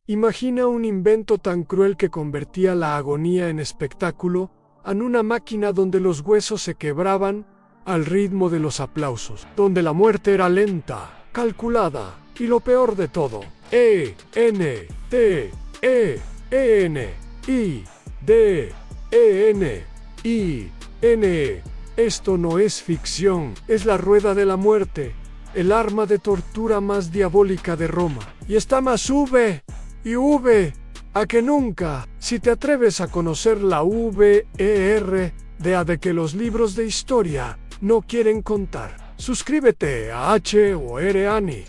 Imagina un invento tan cruel que convertía la agonía en espectáculo, en una máquina donde los huesos se quebraban al ritmo de los aplausos, donde la muerte era lenta, calculada, y lo peor de todo, E-N-T-E-N-I-D-E-N-I-N. Esto no es ficción, es la rueda de la muerte, el arma de tortura más diabólica de Roma. Y está más V y V a que nunca, si te atreves a conocer la VER de que los libros de historia no quieren contar. Suscríbete a H o R Ani,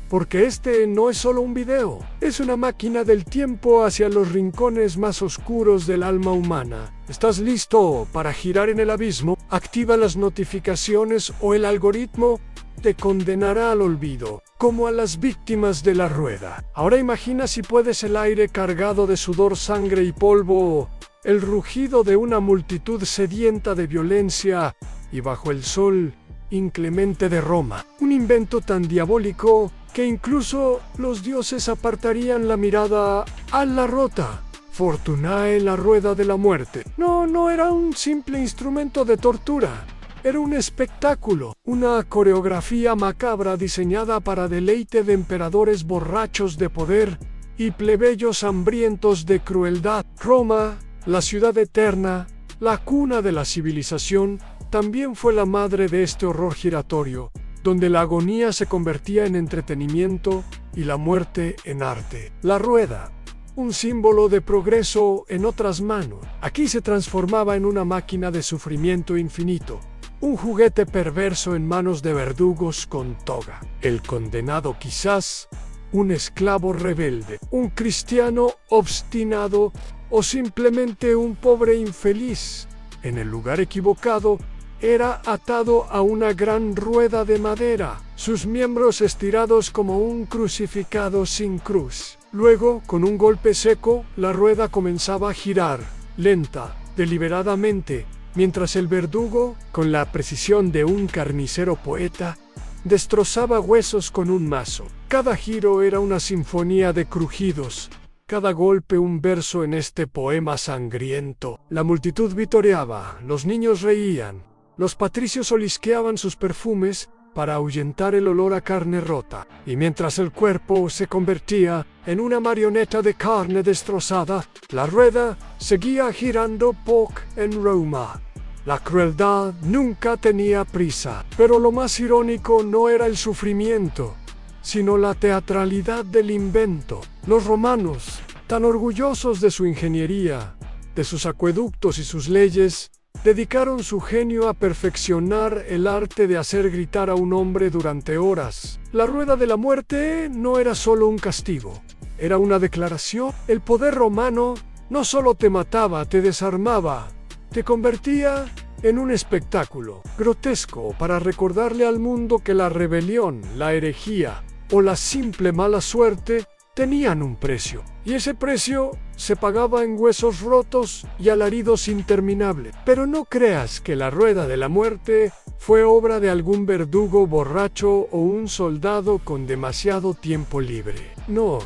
porque este no es solo un video, es una máquina del tiempo hacia los rincones más oscuros del alma humana. ¿Estás listo para girar en el abismo? Activa las notificaciones o el algoritmo te condenará al olvido, como a las víctimas de la rueda. Ahora imagina si puedes el aire cargado de sudor, sangre y polvo, el rugido de una multitud sedienta de violencia y bajo el sol inclemente de Roma. Un invento tan diabólico que incluso los dioses apartarían la mirada a la rota. Fortunae, la rueda de la muerte. No era un simple instrumento de tortura. Era un espectáculo, una coreografía macabra diseñada para deleite de emperadores borrachos de poder y plebeyos hambrientos de crueldad. Roma, la ciudad eterna, la cuna de la civilización, también fue la madre de este horror giratorio, donde la agonía se convertía en entretenimiento y la muerte en arte. La rueda, un símbolo de progreso en otras manos, aquí se transformaba en una máquina de sufrimiento infinito. Un juguete perverso en manos de verdugos con toga. El condenado quizás, un esclavo rebelde, un cristiano obstinado o simplemente un pobre infeliz. En el lugar equivocado, era atado a una gran rueda de madera, sus miembros estirados como un crucificado sin cruz. Luego, con un golpe seco, la rueda comenzaba a girar, lenta, deliberadamente, mientras el verdugo, con la precisión de un carnicero poeta, destrozaba huesos con un mazo. Cada giro era una sinfonía de crujidos, cada golpe un verso en este poema sangriento. La multitud vitoreaba, los niños reían, los patricios olisqueaban sus perfumes para ahuyentar el olor a carne rota, y mientras el cuerpo se convertía en una marioneta de carne destrozada, la rueda seguía girando en Roma. La crueldad nunca tenía prisa, pero lo más irónico no era el sufrimiento, sino la teatralidad del invento. Los romanos, tan orgullosos de su ingeniería, de sus acueductos y sus leyes, dedicaron su genio a perfeccionar el arte de hacer gritar a un hombre durante horas. La rueda de la muerte no era solo un castigo, era una declaración. El poder romano no solo te mataba, te desarmaba, te convertía en un espectáculo grotesco para recordarle al mundo que la rebelión, la herejía o la simple mala suerte tenían un precio, y ese precio se pagaba en huesos rotos y alaridos interminables. Pero no creas que la rueda de la muerte fue obra de algún verdugo borracho o un soldado con demasiado tiempo libre. No,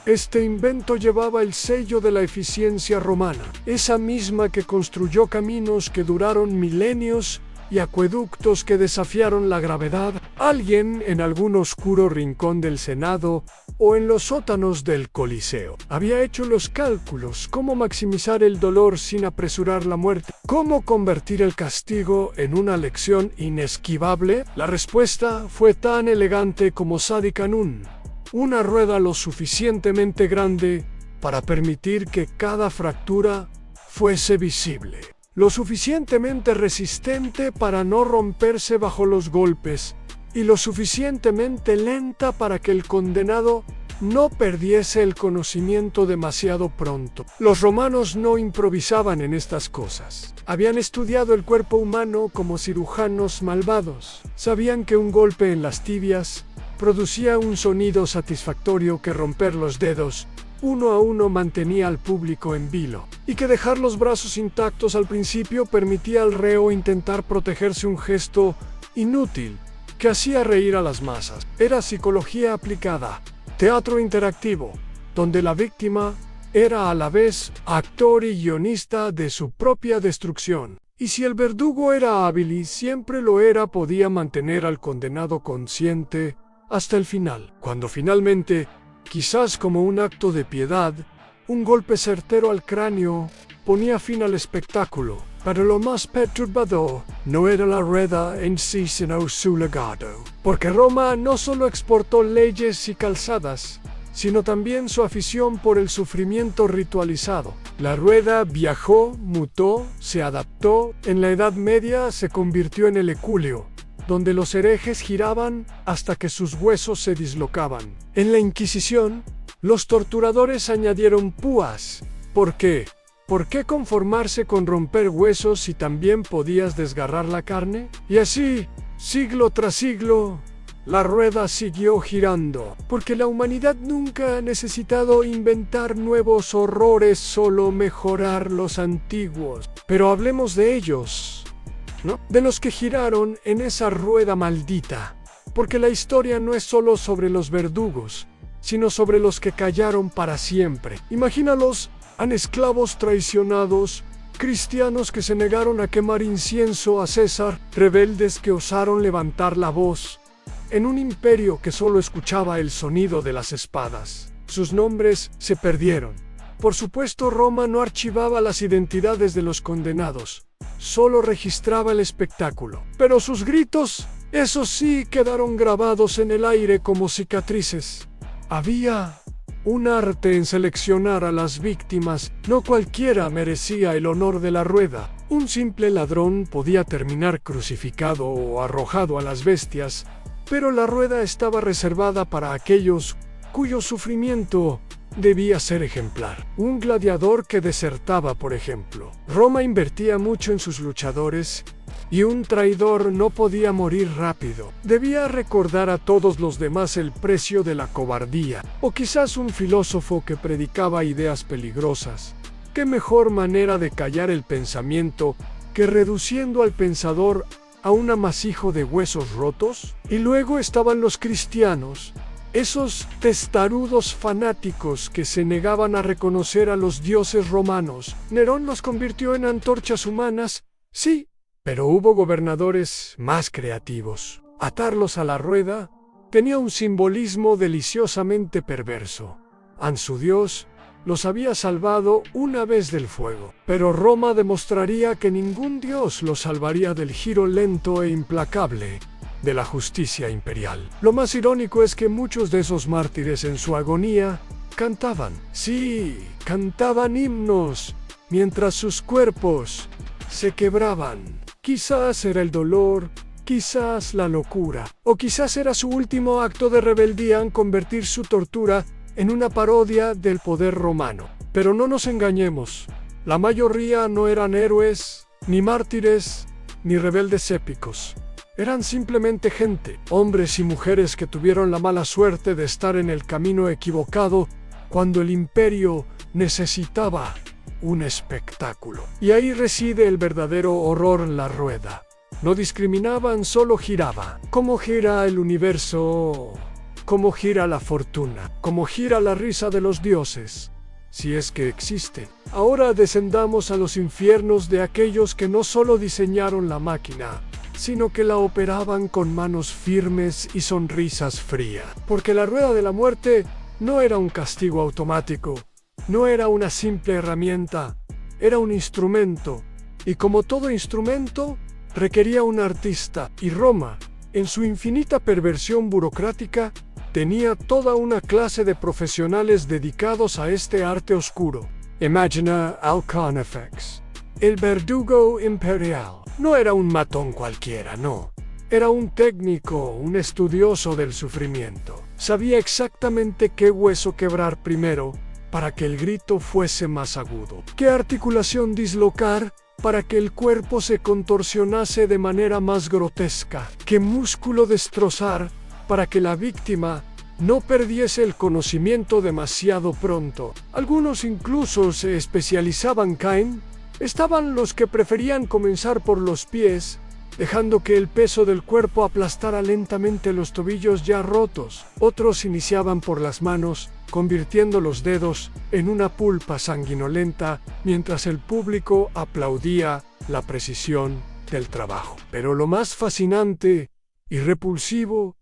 este invento llevaba el sello de la eficiencia romana, esa misma que construyó caminos que duraron milenios y acueductos que desafiaron la gravedad. Alguien en algún oscuro rincón del Senado o en los sótanos del Coliseo había hecho los cálculos: cómo maximizar el dolor sin apresurar la muerte, cómo convertir el castigo en una lección inesquivable. La respuesta fue tan elegante como sádica: una rueda lo suficientemente grande para permitir que cada fractura fuese visible, lo suficientemente resistente para no romperse bajo los golpes, y lo suficientemente lenta para que el condenado no perdiese el conocimiento demasiado pronto. Los romanos no improvisaban en estas cosas. Habían estudiado el cuerpo humano como cirujanos malvados. Sabían que un golpe en las tibias producía un sonido satisfactorio, que romper los dedos uno a uno mantenía al público en vilo, y que dejar los brazos intactos al principio permitía al reo intentar protegerse, un gesto inútil que hacía reír a las masas. Era psicología aplicada, teatro interactivo, donde la víctima era a la vez actor y guionista de su propia destrucción. Y si el verdugo era hábil y siempre lo era, podía mantener al condenado consciente hasta el final. Cuando finalmente, quizás como un acto de piedad, un golpe certero al cráneo ponía fin al espectáculo. Pero lo más perturbador no era la rueda en sí, sino su legado. Porque Roma no solo exportó leyes y calzadas, sino también su afición por el sufrimiento ritualizado. La rueda viajó, mutó, se adaptó. En la Edad Media se convirtió en el eculeo, donde los herejes giraban hasta que sus huesos se dislocaban. En la Inquisición, los torturadores añadieron púas. ¿Por qué? ¿Por qué conformarse con romper huesos si también podías desgarrar la carne? Y así, siglo tras siglo, la rueda siguió girando, porque la humanidad nunca ha necesitado inventar nuevos horrores, solo mejorar los antiguos. Pero hablemos de ellos, ¿no? De los que giraron en esa rueda maldita, porque la historia no es solo sobre los verdugos, sino sobre los que callaron para siempre. Imagínalos a esclavos traicionados, cristianos que se negaron a quemar incienso a César, rebeldes que osaron levantar la voz, en un imperio que solo escuchaba el sonido de las espadas. Sus nombres se perdieron. Por supuesto, Roma no archivaba las identidades de los condenados, solo registraba el espectáculo. Pero sus gritos, esos sí, quedaron grabados en el aire como cicatrices. Había un arte en seleccionar a las víctimas. No cualquiera merecía el honor de la rueda. Un simple ladrón podía terminar crucificado o arrojado a las bestias, pero la rueda estaba reservada para aquellos cuyo sufrimiento debía ser ejemplar. Un gladiador que desertaba, por ejemplo. Roma invertía mucho en sus luchadores, y un traidor no podía morir rápido. Debía recordar a todos los demás el precio de la cobardía. O quizás un filósofo que predicaba ideas peligrosas. ¿Qué mejor manera de callar el pensamiento que reduciendo al pensador a un amasijo de huesos rotos? Y luego estaban los cristianos, esos testarudos fanáticos que se negaban a reconocer a los dioses romanos. Nerón los convirtió en antorchas humanas, sí, pero hubo gobernadores más creativos. Atarlos a la rueda tenía un simbolismo deliciosamente perverso. Su dios los había salvado una vez del fuego, pero Roma demostraría que ningún dios los salvaría del giro lento e implacable de la justicia imperial. Lo más irónico es que muchos de esos mártires en su agonía cantaban. Sí, cantaban himnos mientras sus cuerpos se quebraban. Quizás era el dolor, quizás la locura, o quizás era su último acto de rebeldía en convertir su tortura en una parodia del poder romano. Pero no nos engañemos, la mayoría no eran héroes, ni mártires, ni rebeldes épicos. Eran simplemente gente, hombres y mujeres que tuvieron la mala suerte de estar en el camino equivocado cuando el imperio necesitaba un espectáculo. Y ahí reside el verdadero horror en la rueda. No discriminaban, solo giraba. ¿Cómo gira el universo? ¿Cómo gira la fortuna? ¿Cómo gira la risa de los dioses? Si es que existen. Ahora descendamos a los infiernos de aquellos que no solo diseñaron la máquina, sino que la operaban con manos firmes y sonrisas frías. Porque la rueda de la muerte no era un castigo automático, no era una simple herramienta, era un instrumento, y como todo instrumento, requería un artista. Y Roma, en su infinita perversión burocrática, tenía toda una clase de profesionales dedicados a este arte oscuro. Imagina al Carnifex, el verdugo imperial. No era un matón cualquiera, no. Era un técnico, un estudioso del sufrimiento. Sabía exactamente qué hueso quebrar primero para que el grito fuese más agudo. ¿Qué articulación dislocar para que el cuerpo se contorsionase de manera más grotesca? ¿Qué músculo destrozar para que la víctima no perdiese el conocimiento demasiado pronto? Algunos incluso se especializaban. Estaban los que preferían comenzar por los pies dejando que el peso del cuerpo aplastara lentamente los tobillos ya rotos. Otros iniciaban por las manos, convirtiendo los dedos en una pulpa sanguinolenta, mientras el público aplaudía la precisión del trabajo. Pero lo más fascinante y repulsivo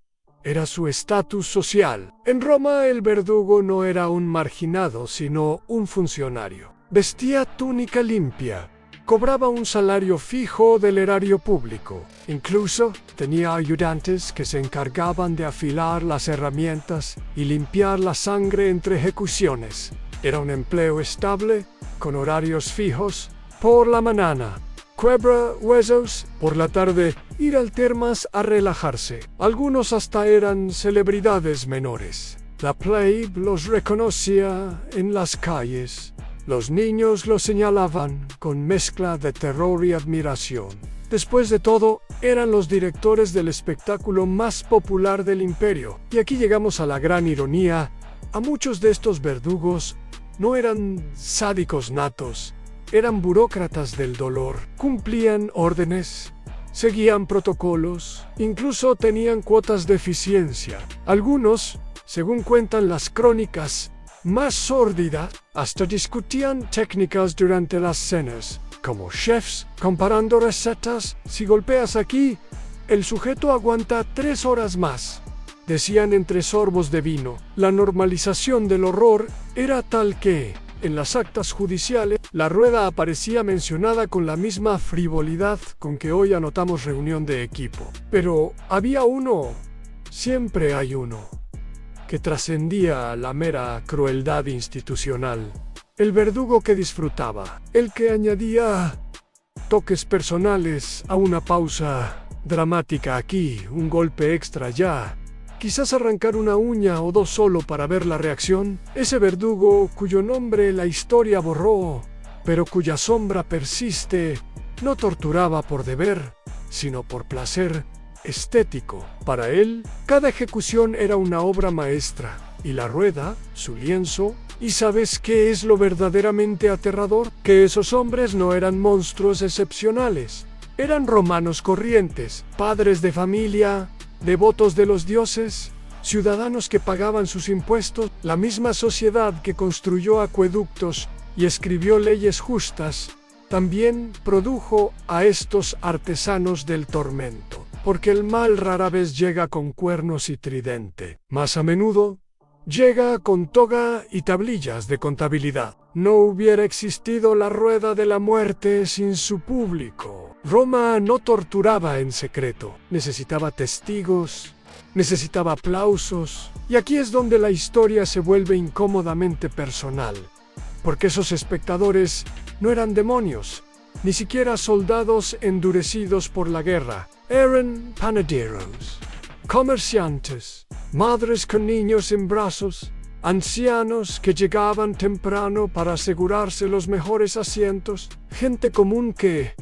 era su estatus social. En Roma el verdugo no era un marginado, sino un funcionario. Vestía túnica limpia, cobraba un salario fijo del erario público. Incluso tenía ayudantes que se encargaban de afilar las herramientas y limpiar la sangre entre ejecuciones. Era un empleo estable, con horarios fijos. Por la mañana, quebra huesos; por la tarde, ir al termas a relajarse. Algunos hasta eran celebridades menores. La plebe los reconocía en las calles. Los niños los señalaban con mezcla de terror y admiración. Después de todo, eran los directores del espectáculo más popular del imperio. Y aquí llegamos a la gran ironía. A muchos de estos verdugos no eran sádicos natos, eran burócratas del dolor. Cumplían órdenes, seguían protocolos, incluso tenían cuotas de eficiencia. Algunos, según cuentan las crónicas más sórdidas, hasta discutían técnicas durante las cenas, como chefs, comparando recetas. Si golpeas aquí, el sujeto aguanta 3 horas más, decían entre sorbos de vino. La normalización del horror era tal que, en las actas judiciales, la rueda aparecía mencionada con la misma frivolidad con que hoy anotamos reunión de equipo. Pero había uno, siempre hay uno, que trascendía la mera crueldad institucional. El verdugo que disfrutaba, el que añadía toques personales a una pausa dramática aquí, un golpe extra allá, quizás arrancar una uña o dos solo para ver la reacción. Ese verdugo cuyo nombre la historia borró, pero cuya sombra persiste, no torturaba por deber, sino por placer estético. Para él, cada ejecución era una obra maestra, y la rueda, su lienzo. ¿Y sabes qué es lo verdaderamente aterrador? Que esos hombres no eran monstruos excepcionales. Eran romanos corrientes, padres de familia, devotos de los dioses, ciudadanos que pagaban sus impuestos. La misma sociedad que construyó acueductos y escribió leyes justas, también produjo a estos artesanos del tormento. Porque el mal rara vez llega con cuernos y tridente. Más a menudo, llega con toga y tablillas de contabilidad. No hubiera existido la rueda de la muerte sin su público. Roma no torturaba en secreto. Necesitaba testigos, necesitaba aplausos. Y aquí es donde la historia se vuelve incómodamente personal. Porque esos espectadores no eran demonios, ni siquiera soldados endurecidos por la guerra. Eran panaderos, comerciantes, madres con niños en brazos, ancianos que llegaban temprano para asegurarse los mejores asientos, gente común que,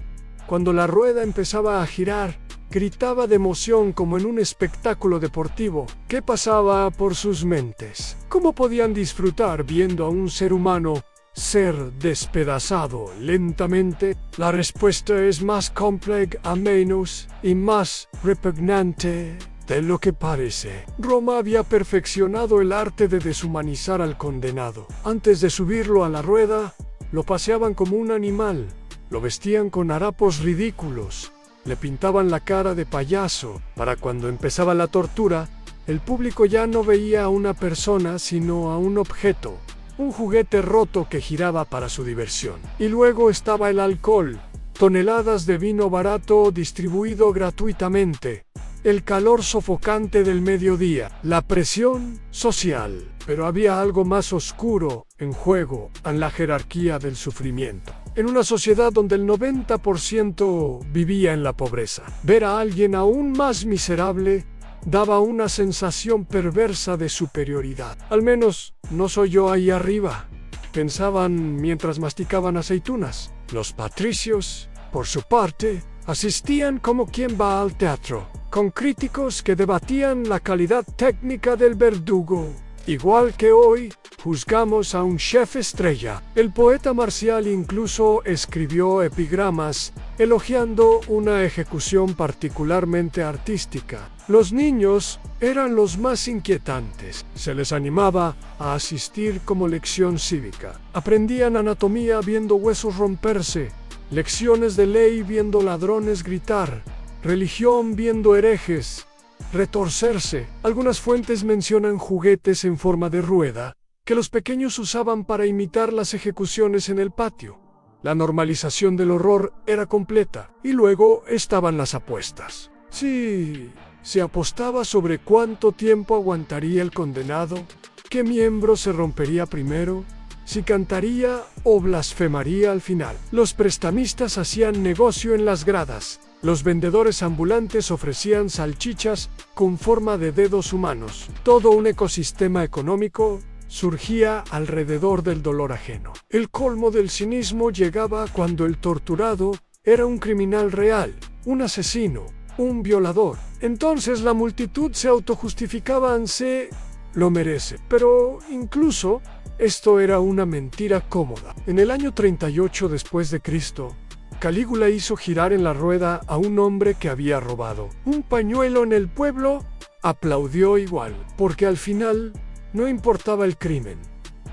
cuando la rueda empezaba a girar, gritaba de emoción como en un espectáculo deportivo. ¿Qué pasaba por sus mentes? ¿Cómo podían disfrutar viendo a un ser humano ser despedazado lentamente? La respuesta es más compleja a menos y más repugnante de lo que parece. Roma había perfeccionado el arte de deshumanizar al condenado. Antes de subirlo a la rueda, lo paseaban como un animal, lo vestían con harapos ridículos, le pintaban la cara de payaso. Para cuando empezaba la tortura, el público ya no veía a una persona sino a un objeto, un juguete roto que giraba para su diversión. Y luego estaba el alcohol, toneladas de vino barato distribuido gratuitamente, el calor sofocante del mediodía, la presión social. Pero había algo más oscuro en juego en la jerarquía del sufrimiento. En una sociedad donde el 90% vivía en la pobreza, ver a alguien aún más miserable daba una sensación perversa de superioridad. Al menos no soy yo ahí arriba, pensaban mientras masticaban aceitunas. Los patricios, por su parte, asistían como quien va al teatro, con críticos que debatían la calidad técnica del verdugo. Igual que hoy, juzgamos a un chef estrella. El poeta Marcial incluso escribió epigramas elogiando una ejecución particularmente artística. Los niños eran los más inquietantes. Se les animaba a asistir como lección cívica. Aprendían anatomía viendo huesos romperse, lecciones de ley viendo ladrones gritar, religión viendo herejes retorcerse. Algunas fuentes mencionan juguetes en forma de rueda que los pequeños usaban para imitar las ejecuciones en el patio. La normalización del horror era completa, y luego estaban las apuestas. Sí, se apostaba sobre cuánto tiempo aguantaría el condenado, qué miembro se rompería primero, si cantaría o blasfemaría al final. Los prestamistas hacían negocio en las gradas. Los vendedores ambulantes ofrecían salchichas con forma de dedos humanos. Todo un ecosistema económico surgía alrededor del dolor ajeno. El colmo del cinismo llegaba cuando el torturado era un criminal real, un asesino, un violador. Entonces la multitud se autojustificaba se lo merece. Pero incluso esto era una mentira cómoda. En el año 38 después de Cristo, Calígula hizo girar en la rueda a un hombre que había robado un pañuelo en el pueblo. Aplaudió igual, porque al final no importaba el crimen,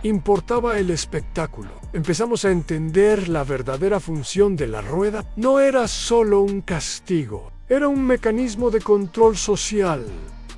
importaba el espectáculo. Empezamos a entender la verdadera función de la rueda. No era solo un castigo, era un mecanismo de control social,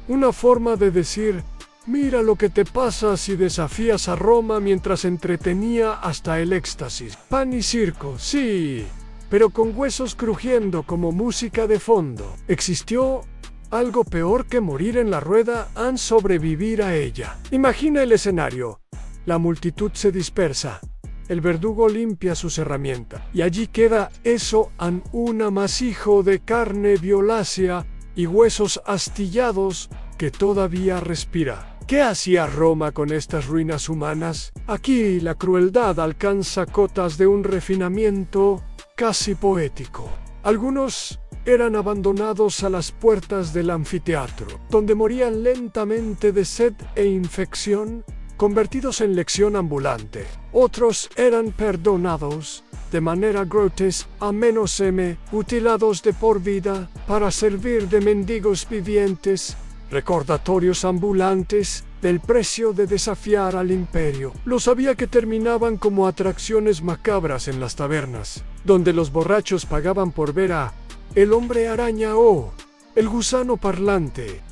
una forma de decir: mira lo que te pasa si desafías a Roma, mientras entretenía hasta el éxtasis. Pan y circo, sí, pero con huesos crujiendo como música de fondo. ¿Existió algo peor que morir en la rueda an sobrevivir a ella? Imagina el escenario. La multitud se dispersa. El verdugo limpia sus herramientas. Y allí queda eso an un amasijo de carne violácea y huesos astillados que todavía respira. ¿Qué hacía Roma con estas ruinas humanas? Aquí la crueldad alcanza cotas de un refinamiento casi poético. Algunos eran abandonados a las puertas del anfiteatro, donde morían lentamente de sed e infección, convertidos en lección ambulante. Otros eran perdonados de manera grotesca, a menos mutilados de por vida para servir de mendigos vivientes, recordatorios ambulantes del precio de desafiar al imperio. Lo sabía que terminaban como atracciones macabras en las tabernas, donde los borrachos pagaban por ver a el hombre araña o el gusano parlante.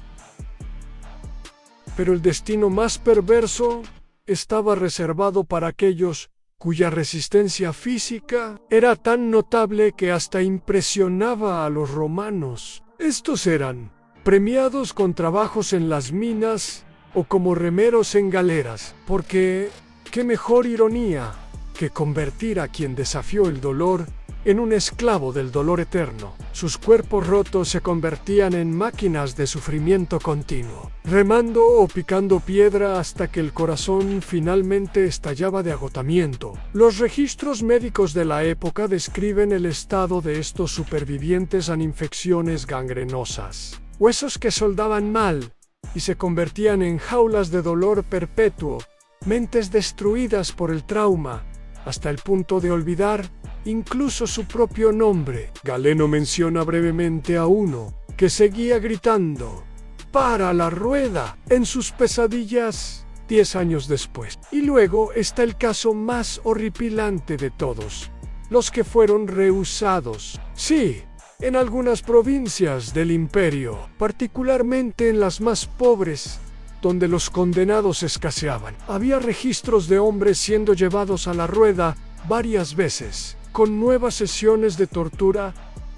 Pero el destino más perverso estaba reservado para aquellos cuya resistencia física era tan notable que hasta impresionaba a los romanos. Estos eran premiados con trabajos en las minas o como remeros en galeras, porque qué mejor ironía que convertir a quien desafió el dolor en un esclavo del dolor eterno. Sus cuerpos rotos se convertían en máquinas de sufrimiento continuo, remando o picando piedra hasta que el corazón finalmente estallaba de agotamiento. Los registros médicos de la época describen el estado de estos supervivientes a infecciones gangrenosas, huesos que soldaban mal y se convertían en jaulas de dolor perpetuo, mentes destruidas por el trauma, hasta el punto de olvidar incluso su propio nombre. Galeno menciona brevemente a uno que seguía gritando «¡Para la rueda!» en sus pesadillas 10 años después. Y luego está el caso más horripilante de todos, los que fueron rehusados. Sí, en algunas provincias del imperio, particularmente en las más pobres, donde los condenados escaseaban, había registros de hombres siendo llevados a la rueda varias veces, con nuevas sesiones de tortura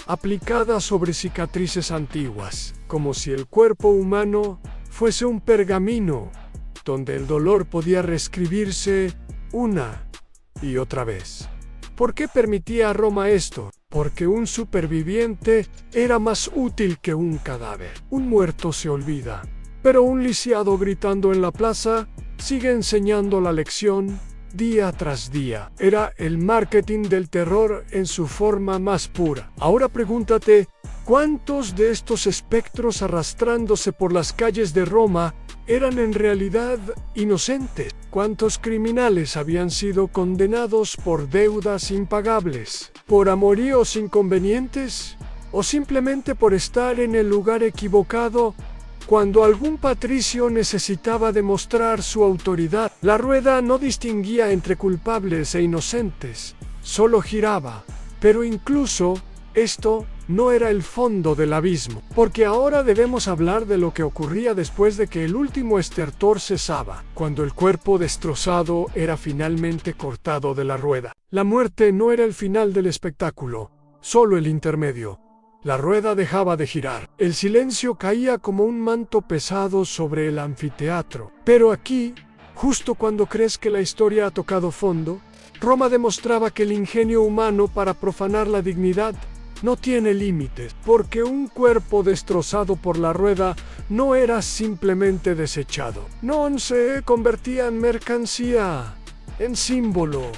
aplicadas sobre cicatrices antiguas, como si el cuerpo humano fuese un pergamino, donde el dolor podía reescribirse una y otra vez. ¿Por qué permitía a Roma esto? Porque un superviviente era más útil que un cadáver. Un muerto se olvida, pero un lisiado gritando en la plaza sigue enseñando la lección día tras día. Era el marketing del terror en su forma más pura. Ahora pregúntate, ¿cuántos de estos espectros arrastrándose por las calles de Roma eran en realidad inocentes. ¿Cuántos criminales habían sido condenados por deudas impagables, por amoríos inconvenientes o simplemente por estar en el lugar equivocado cuando algún patricio necesitaba demostrar su autoridad? La rueda no distinguía entre culpables e inocentes, solo giraba. Pero incluso esto no era el fondo del abismo, porque ahora debemos hablar de lo que ocurría después de que el último estertor cesaba, cuando el cuerpo destrozado era finalmente cortado de la rueda. La muerte no era el final del espectáculo, solo el intermedio. La rueda dejaba de girar. El silencio caía como un manto pesado sobre el anfiteatro. Pero aquí, justo cuando crees que la historia ha tocado fondo, Roma demostraba que el ingenio humano para profanar la dignidad no tiene límites, porque un cuerpo destrozado por la rueda no era simplemente desechado. No se convertía en mercancía, en símbolo,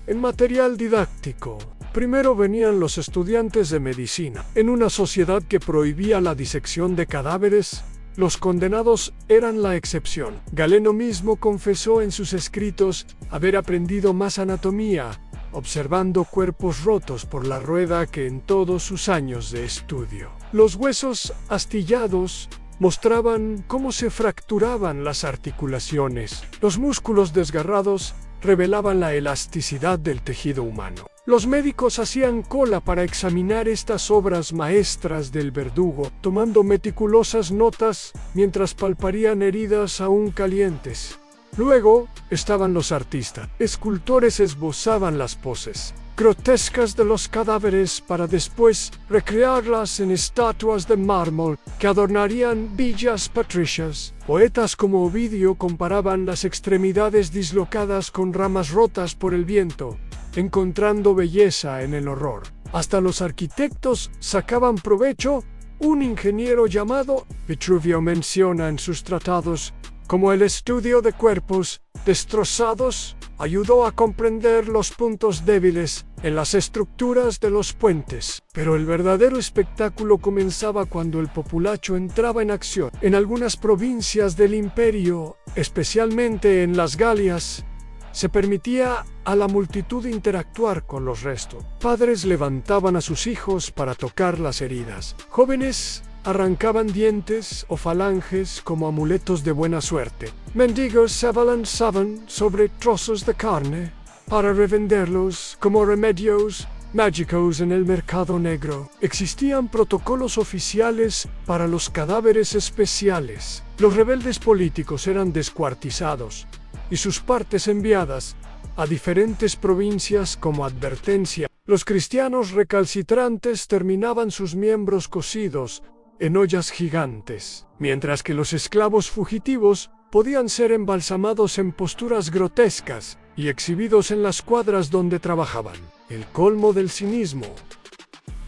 en material didáctico. Primero venían los estudiantes de medicina. En una sociedad que prohibía la disección de cadáveres, los condenados eran la excepción. Galeno mismo confesó en sus escritos haber aprendido más anatomía observando cuerpos rotos por la rueda que en todos sus años de estudio. Los huesos astillados mostraban cómo se fracturaban las articulaciones. Los músculos desgarrados revelaban la elasticidad del tejido humano. Los médicos hacían cola para examinar estas obras maestras del verdugo, tomando meticulosas notas mientras palparían heridas aún calientes. Luego estaban los artistas. Escultores esbozaban las poses grotescas de los cadáveres para después recrearlas en estatuas de mármol que adornarían villas patricias. Poetas como Ovidio comparaban las extremidades dislocadas con ramas rotas por el viento, encontrando belleza en el horror. Hasta los arquitectos sacaban provecho. Un ingeniero llamado Vitruvio menciona en sus tratados como el estudio de cuerpos destrozados ayudó a comprender los puntos débiles en las estructuras de los puentes. Pero el verdadero espectáculo comenzaba cuando el populacho entraba en acción. En algunas provincias del imperio, especialmente en las Galias, se permitía a la multitud interactuar con los restos. Padres levantaban a sus hijos para tocar las heridas. Jóvenes arrancaban dientes o falanges como amuletos de buena suerte. Mendigos se abalanzaban sobre trozos de carne para revenderlos como remedios mágicos en el mercado negro. Existían protocolos oficiales para los cadáveres especiales. Los rebeldes políticos eran descuartizados y sus partes enviadas a diferentes provincias como advertencia. Los cristianos recalcitrantes terminaban sus miembros cocidos en ollas gigantes, mientras que los esclavos fugitivos podían ser embalsamados en posturas grotescas y exhibidos en las cuadras donde trabajaban. El colmo del cinismo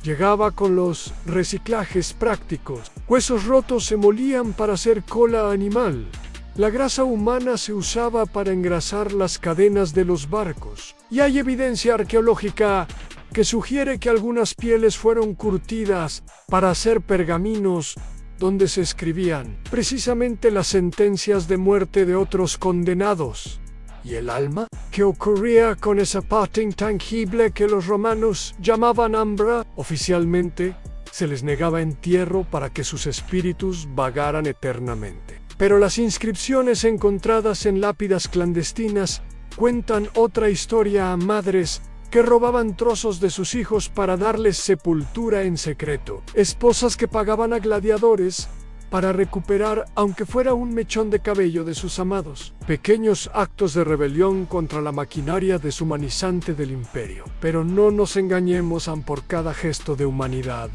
llegaba con los reciclajes prácticos. Huesos rotos se molían para hacer cola animal. La grasa humana se usaba para engrasar las cadenas de los barcos. Y hay evidencia arqueológica que sugiere que algunas pieles fueron curtidas para hacer pergaminos donde se escribían precisamente las sentencias de muerte de otros condenados. ¿Y el alma? ¿Qué ocurría con esa parte intangible que los romanos llamaban ambra? Oficialmente, se les negaba entierro para que sus espíritus vagaran eternamente. Pero las inscripciones encontradas en lápidas clandestinas cuentan otra historia a madres que robaban trozos de sus hijos para darles sepultura en secreto. Esposas que pagaban a gladiadores para recuperar, aunque fuera un mechón de cabello de sus amados. Pequeños actos de rebelión contra la maquinaria deshumanizante del imperio. Pero no nos engañemos, por cada gesto de humanidad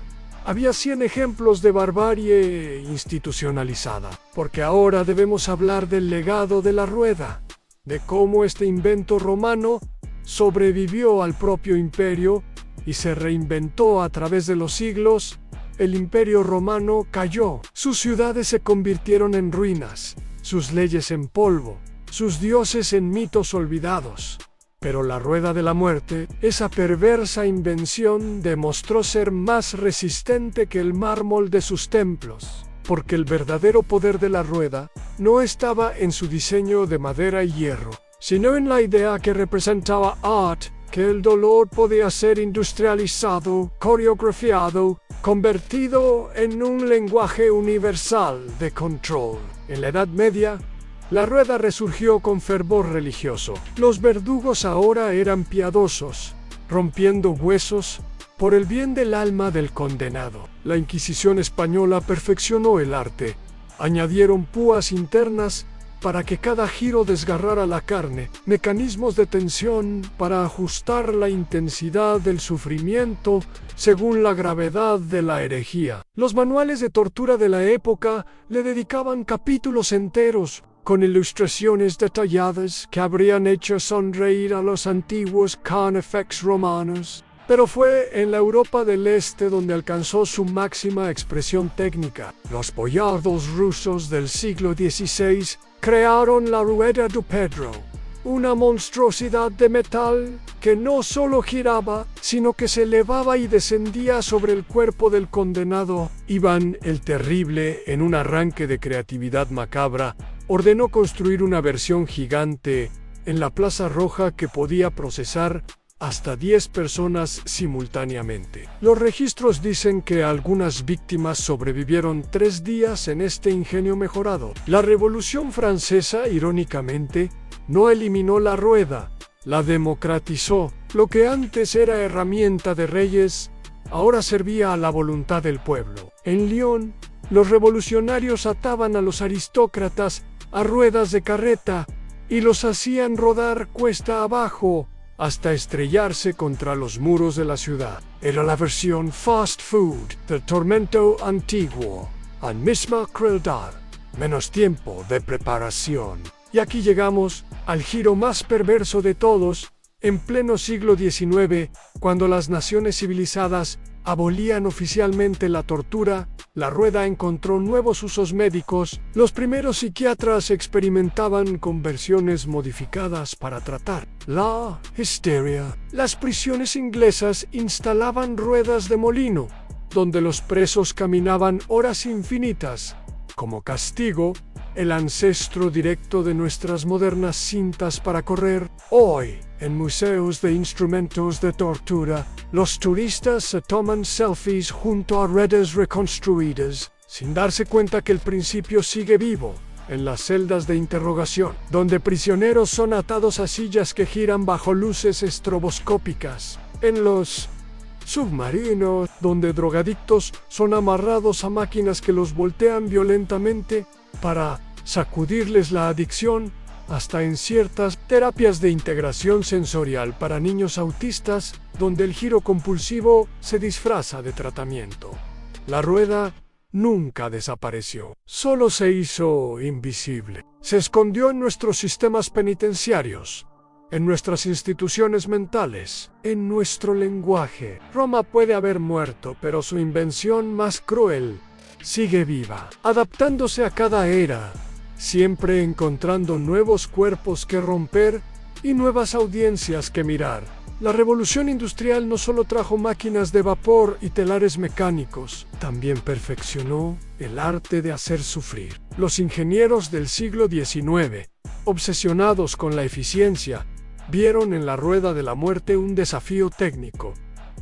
había 100 ejemplos de barbarie institucionalizada. Porque ahora debemos hablar del legado de la rueda, de cómo este invento romano sobrevivió al propio imperio y se reinventó a través de los siglos. El imperio romano cayó, sus ciudades se convirtieron en ruinas, sus leyes en polvo, sus dioses en mitos olvidados. Pero la rueda de la muerte, esa perversa invención, demostró ser más resistente que el mármol de sus templos. porque el verdadero poder de la rueda no estaba en su diseño de madera y hierro, sino en la idea que representaba Art, que el dolor podía ser industrializado, coreografiado, convertido en un lenguaje universal de control. En la Edad Media, la rueda resurgió con fervor religioso. Los verdugos ahora eran piadosos, rompiendo huesos por el bien del alma del condenado. La Inquisición española perfeccionó el arte. Añadieron púas internas para que cada giro desgarrara la carne, mecanismos de tensión para ajustar la intensidad del sufrimiento según la gravedad de la herejía. Los manuales de tortura de la época le dedicaban capítulos enteros, con ilustraciones detalladas que habrían hecho sonreír a los antiguos carnifex romanos. Pero fue en la Europa del Este donde alcanzó su máxima expresión técnica. Los boyardos rusos del siglo XVI crearon la rueda de Pedro, una monstruosidad de metal que no solo giraba, sino que se elevaba y descendía sobre el cuerpo del condenado. Iván el Terrible, en un arranque de creatividad macabra, ordenó construir una versión gigante en la Plaza Roja que podía procesar hasta 10 personas simultáneamente. Los registros dicen que algunas víctimas sobrevivieron 3 días en este ingenio mejorado. La Revolución Francesa, irónicamente, no eliminó la rueda, la democratizó. Lo que antes era herramienta de reyes, ahora servía a la voluntad del pueblo. En Lyon, los revolucionarios ataban a los aristócratas a ruedas de carreta y los hacían rodar cuesta abajo hasta estrellarse contra los muros de la ciudad. Era la versión fast food del tormento antiguo, a misma crueldad, menos tiempo de preparación. Y aquí llegamos al giro más perverso de todos, en pleno siglo XIX, cuando las naciones civilizadas abolían oficialmente la tortura. La rueda encontró nuevos usos médicos. Los primeros psiquiatras experimentaban con versiones modificadas para tratar la histeria. Las prisiones inglesas instalaban ruedas de molino, donde los presos caminaban horas infinitas. Como castigo, el ancestro directo de nuestras modernas cintas para correr. Hoy, en museos de instrumentos de tortura, los turistas se toman selfies junto a redes reconstruidas, sin darse cuenta que el principio sigue vivo en las celdas de interrogación, donde prisioneros son atados a sillas que giran bajo luces estroboscópicas. En los submarinos, donde drogadictos son amarrados a máquinas que los voltean violentamente para sacudirles la adicción, hasta en ciertas terapias de integración sensorial para niños autistas, donde el giro compulsivo se disfraza de tratamiento. La rueda nunca desapareció, solo se hizo invisible. Se escondió en nuestros sistemas penitenciarios, en nuestras instituciones mentales, en nuestro lenguaje. Roma puede haber muerto, pero su invención más cruel sigue viva, adaptándose a cada era, siempre encontrando nuevos cuerpos que romper y nuevas audiencias que mirar. La revolución industrial no solo trajo máquinas de vapor y telares mecánicos, también perfeccionó el arte de hacer sufrir. Los ingenieros del siglo XIX, obsesionados con la eficiencia, vieron en la rueda de la muerte un desafío técnico.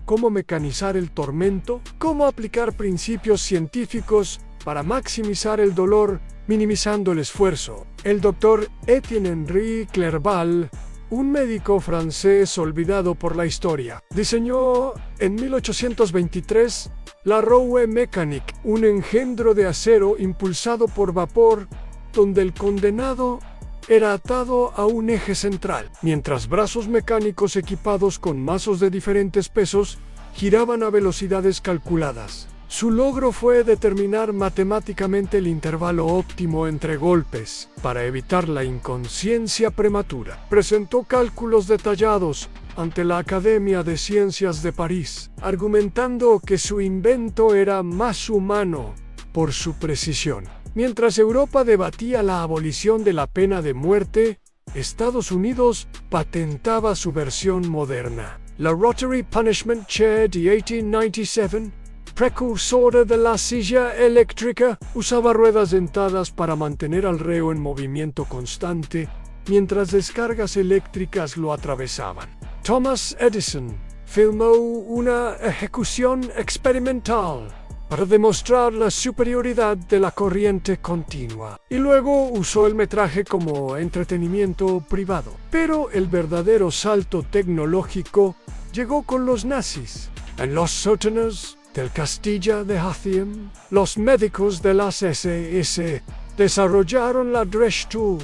¿Cómo mecanizar el tormento? ¿Cómo aplicar principios científicos para maximizar el dolor, minimizando el esfuerzo? El doctor Étienne-Henri Clerval, un médico francés olvidado por la historia, diseñó en 1823 la roue mécanique, un engendro de acero impulsado por vapor, donde el condenado era atado a un eje central, mientras brazos mecánicos equipados con mazos de diferentes pesos giraban a velocidades calculadas. Su logro fue determinar matemáticamente el intervalo óptimo entre golpes para evitar la inconsciencia prematura. Presentó cálculos detallados ante la Academia de Ciencias de París, argumentando que su invento era más humano por su precisión. Mientras Europa debatía la abolición de la pena de muerte, Estados Unidos patentaba su versión moderna, la Rotary Punishment Chair de 1897, precursora de la silla eléctrica, usaba ruedas dentadas para mantener al reo en movimiento constante mientras descargas eléctricas lo atravesaban. Thomas Edison filmó una ejecución experimental para demostrar la superioridad de la corriente continua, y luego usó el metraje como entretenimiento privado. Pero el verdadero salto tecnológico llegó con los nazis. En los sótanos del Castilla de Hathiem, los médicos de las SS desarrollaron la Dreschtool,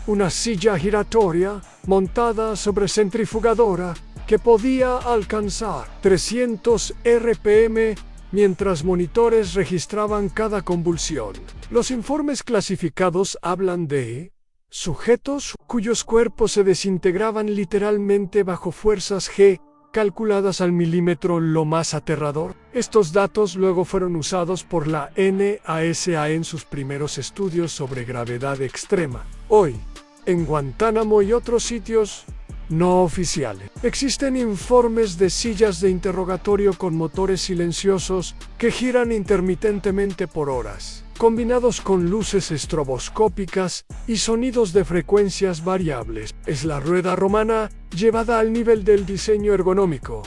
una silla giratoria montada sobre centrifugadora que podía alcanzar 300 RPM mientras monitores registraban cada convulsión. Los informes clasificados hablan de sujetos cuyos cuerpos se desintegraban literalmente bajo fuerzas G calculadas al milímetro. Lo más aterrador, estos datos luego fueron usados por la NASA en sus primeros estudios sobre gravedad extrema. Hoy, en Guantánamo y otros sitios no oficiales, existen informes de sillas de interrogatorio con motores silenciosos que giran intermitentemente por horas, combinados con luces estroboscópicas y sonidos de frecuencias variables. Es la rueda romana llevada al nivel del diseño ergonómico.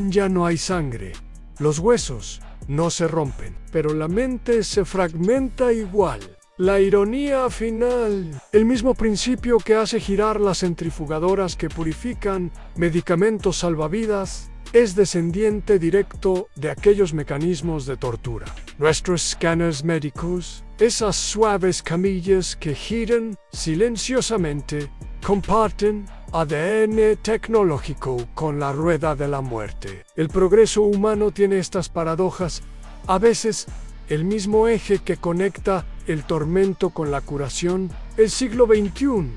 Ya no hay sangre. Los huesos no se rompen, pero la mente se fragmenta igual. La ironía final, el mismo principio que hace girar las centrifugadoras que purifican medicamentos salvavidas, es descendiente directo de aquellos mecanismos de tortura. Nuestros escáneres médicos, esas suaves camillas que giran silenciosamente, comparten ADN tecnológico con la rueda de la muerte. El progreso humano tiene estas paradojas. A veces, el mismo eje que conecta el tormento con la curación. El siglo XXI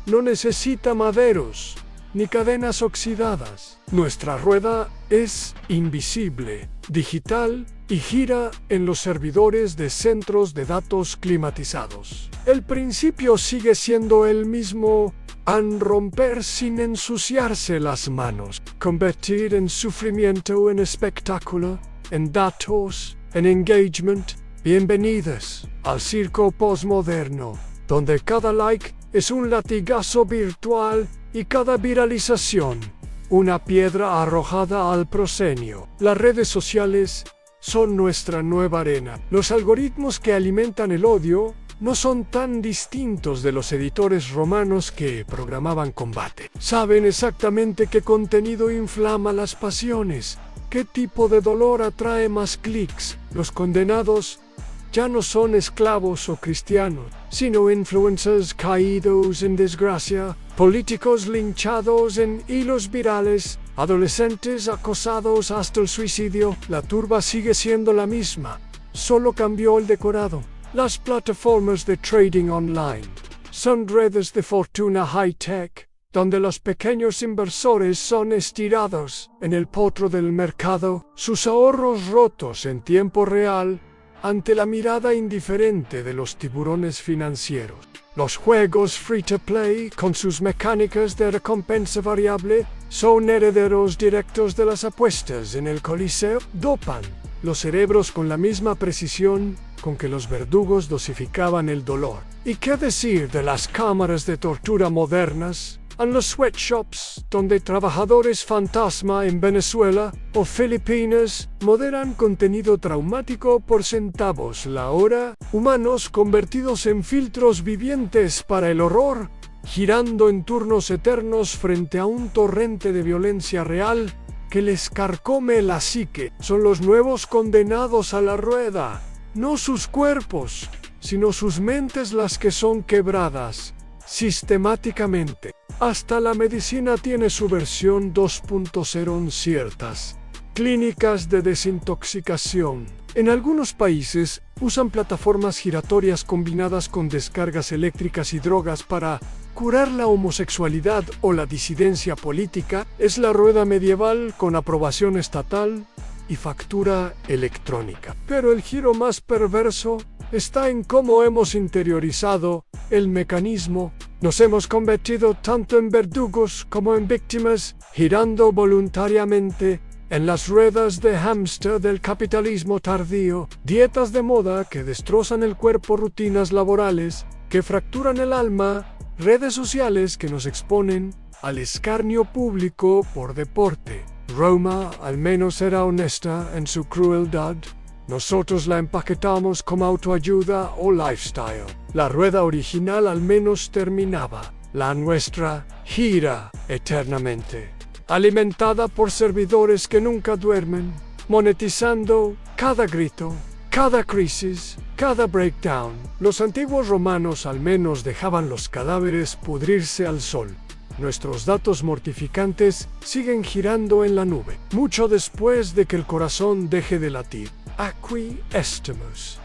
no necesita maderos ni cadenas oxidadas. Nuestra rueda es invisible, digital y gira en los servidores de centros de datos climatizados. El principio sigue siendo el mismo: romper sin ensuciarse las manos, convertir en sufrimiento en espectáculo, en datos, en engagement. Bienvenidos al circo postmoderno, donde cada like es un latigazo virtual y cada viralización una piedra arrojada al proscenio. Las redes sociales son nuestra nueva arena. Los algoritmos que alimentan el odio no son tan distintos de los editores romanos que programaban combate. Saben exactamente qué contenido inflama las pasiones, qué tipo de dolor atrae más clics. Los condenados ya no son esclavos o cristianos, sino influencers caídos en desgracia, políticos linchados en hilos virales, adolescentes acosados hasta el suicidio. La turba sigue siendo la misma, solo cambió el decorado. Las plataformas de trading online son redes de fortuna high-tech, donde los pequeños inversores son estirados en el potro del mercado, sus ahorros rotos en tiempo real ante la mirada indiferente de los tiburones financieros. Los juegos free-to-play, con sus mecánicas de recompensa variable, son herederos directos de las apuestas en el Coliseo. Dopan los cerebros con la misma precisión con que los verdugos dosificaban el dolor. ¿Y qué decir de las cámaras de tortura modernas? En los sweatshops, donde trabajadores fantasma en Venezuela o Filipinas moderan contenido traumático por centavos la hora, humanos convertidos en filtros vivientes para el horror, girando en turnos eternos frente a un torrente de violencia real que les carcome la psique. Son los nuevos condenados a la rueda, no sus cuerpos, sino sus mentes las que son quebradas sistemáticamente. Hasta la medicina tiene su versión 2.0 en ciertas clínicas de desintoxicación. En algunos países usan plataformas giratorias combinadas con descargas eléctricas y drogas para curar la homosexualidad o la disidencia política. Es la rueda medieval con aprobación estatal y factura electrónica. Pero el giro más perverso está en cómo hemos interiorizado el mecanismo. Nos hemos convertido tanto en verdugos como en víctimas, girando voluntariamente en las ruedas de hámster del capitalismo tardío, dietas de moda que destrozan el cuerpo, rutinas laborales que fracturan el alma, redes sociales que nos exponen al escarnio público por deporte. Roma al menos era honesta en su crueldad. Nosotros la empaquetamos como autoayuda o lifestyle. La rueda original al menos terminaba. La nuestra gira eternamente, alimentada por servidores que nunca duermen, monetizando cada grito, cada crisis, cada breakdown. Los antiguos romanos al menos dejaban los cadáveres pudrirse al sol. Nuestros datos mortificantes siguen girando en la nube, mucho después de que el corazón deje de latir. Aquí estamos.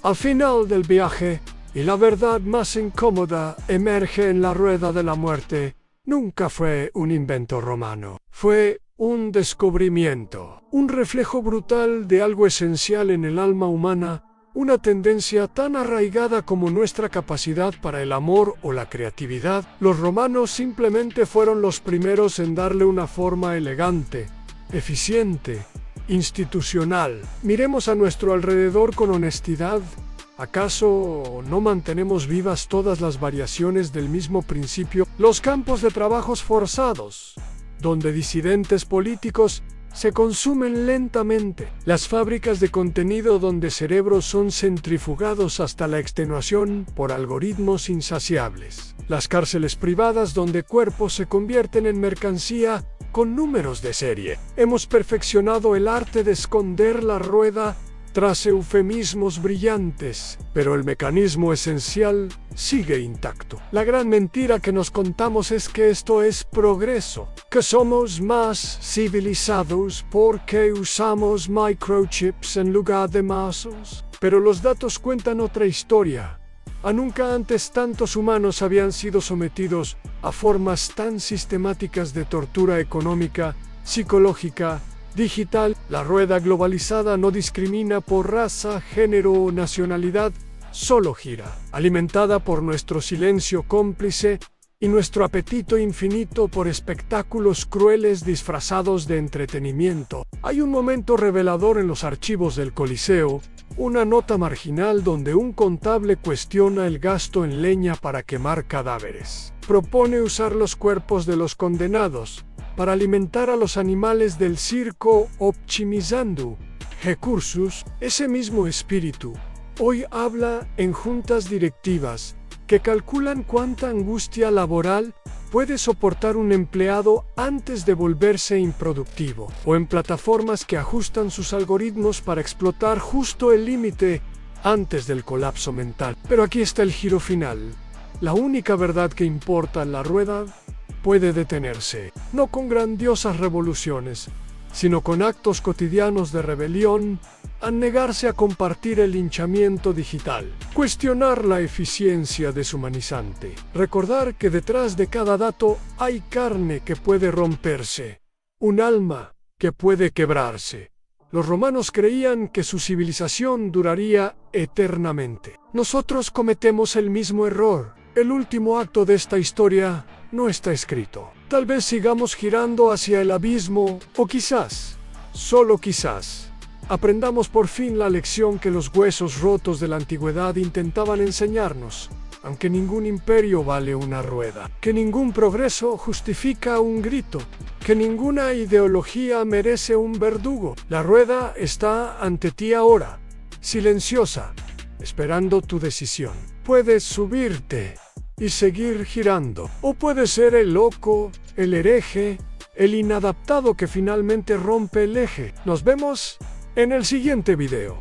Al final del viaje, y la verdad más incómoda emerge en la rueda de la muerte, nunca fue un invento romano. Fue un descubrimiento, un reflejo brutal de algo esencial en el alma humana, una tendencia tan arraigada como nuestra capacidad para el amor o la creatividad. Los romanos simplemente fueron los primeros en darle una forma elegante, eficiente, institucional. Miremos a nuestro alrededor con honestidad. ¿Acaso no mantenemos vivas todas las variaciones del mismo principio? Los campos de trabajos forzados, donde disidentes políticos se consumen lentamente. Las fábricas de contenido donde cerebros son centrifugados hasta la extenuación por algoritmos insaciables. Las cárceles privadas donde cuerpos se convierten en mercancía con números de serie. Hemos perfeccionado el arte de esconder la rueda tras eufemismos brillantes, pero el mecanismo esencial sigue intacto. La gran mentira que nos contamos es que esto es progreso, que somos más civilizados porque usamos microchips en lugar de mazos. Pero los datos cuentan otra historia. Nunca antes tantos humanos habían sido sometidos a formas tan sistemáticas de tortura económica, psicológica, digital. La rueda globalizada no discrimina por raza, género o nacionalidad, solo gira, alimentada por nuestro silencio cómplice y nuestro apetito infinito por espectáculos crueles disfrazados de entretenimiento. Hay un momento revelador en los archivos del Coliseo, una nota marginal donde un contable cuestiona el gasto en leña para quemar cadáveres. Propone usar los cuerpos de los condenados para alimentar a los animales del circo optimizando recursos. Ese mismo espíritu hoy habla en juntas directivas que calculan cuánta angustia laboral puede soportar un empleado antes de volverse improductivo, o en plataformas que ajustan sus algoritmos para explotar justo el límite antes del colapso mental. Pero aquí está el giro final. La única verdad que importa en la rueda puede detenerse, no con grandiosas revoluciones, sino con actos cotidianos de rebelión, al negarse a compartir el linchamiento digital, cuestionar la eficiencia deshumanizante, recordar que detrás de cada dato hay carne que puede romperse, un alma que puede quebrarse. Los romanos creían que su civilización duraría eternamente. Nosotros cometemos el mismo error. El último acto de esta historia no está escrito. Tal vez sigamos girando hacia el abismo, o quizás, solo quizás, aprendamos por fin la lección que los huesos rotos de la antigüedad intentaban enseñarnos, aunque ningún imperio vale una rueda, que ningún progreso justifica un grito, que ninguna ideología merece un verdugo. La rueda está ante ti ahora, silenciosa, esperando tu decisión. Puedes subirte y seguir girando, o puedes ser el loco, el hereje, el inadaptado que finalmente rompe el eje. Nos vemos en el siguiente video.